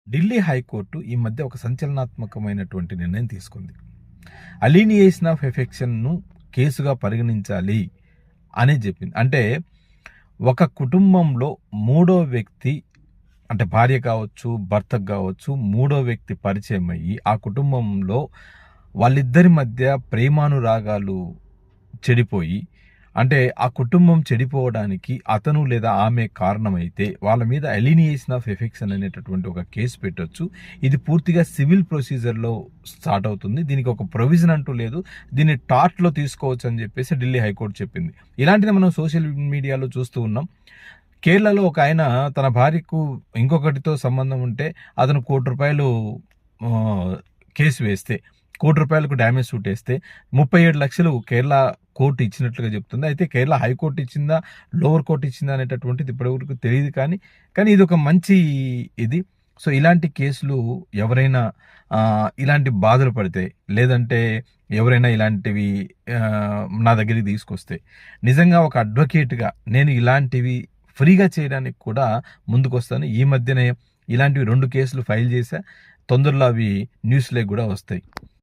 Delhi high court ఈ మధ్య ఒక సంచలనాత్మకమైనటువంటి నిర్ణయం తీసుకుంది. అలీనియేషన్ ఆఫ్ ఎఫెక్షన్‌ను కేసుగా పరిగణించాలి అని చెప్పింది. అంటే ఒక కుటుంబంలో మూడో వ్యక్తి అంటే భార్య కావచ్చు, భర్తకు కావచ్చు, మూడో వ్యక్తి పరిచయం అయ్యి ఆ కుటుంబంలో వాళ్ళిద్దరి మధ్య ప్రేమానురాగాలు చెడిపోయి, అంటే ఆ కుటుంబం చెడిపోవడానికి అతను లేదా ఆమె కారణమైతే వాళ్ళ మీద అలీనియేషన్ ఆఫ్ ఎఫెక్షన్ అనేటటువంటి ఒక కేసు పెట్టొచ్చు. ఇది పూర్తిగా సివిల్ ప్రొసీజర్‌లో స్టార్ట్ అవుతుంది. దీనికి ఒక ప్రొవిజన్ అంటూ లేదు. దీన్ని టార్ట్‌లో తీసుకోవచ్చు అని చెప్పేసి ఢిల్లీ హైకోర్టు చెప్పింది. ఇలాంటిది మనం సోషల్ మీడియాలో చూస్తూ ఉన్నాం. కేరళలో ఒక ఆయన తన భార్యకు ఇంకొకటితో సంబంధం ఉంటే అతను ₹1,00,00,000 కేసు వేస్తే, ₹1,00,00,000కు డ్యామేజ్ సూట్ వేస్తే 37,00,000 కేరళ కోర్టు ఇచ్చినట్లుగా చెప్తుంది. అయితే కేరళ హైకోర్టు ఇచ్చిందా, లోవర్ కోర్టు ఇచ్చిందా అనేటటువంటిది ఇప్పటివరకు తెలియదు. కానీ ఇది ఒక మంచి ఇది. సో ఇలాంటి కేసులు ఎవరైనా ఇలాంటి బాధలు పడితే, లేదంటే ఎవరైనా ఇలాంటివి నా దగ్గరికి తీసుకొస్తే, నిజంగా ఒక అడ్వకేట్‌గా నేను ఇలాంటివి ఫ్రీగా చేయడానికి కూడా ముందుకొస్తాను. ఈ మధ్యనే ఇలాంటివి 2 కేసులు ఫైల్ చేశా. తొందరలో అవి న్యూస్‌లోకి కూడా వస్తాయి.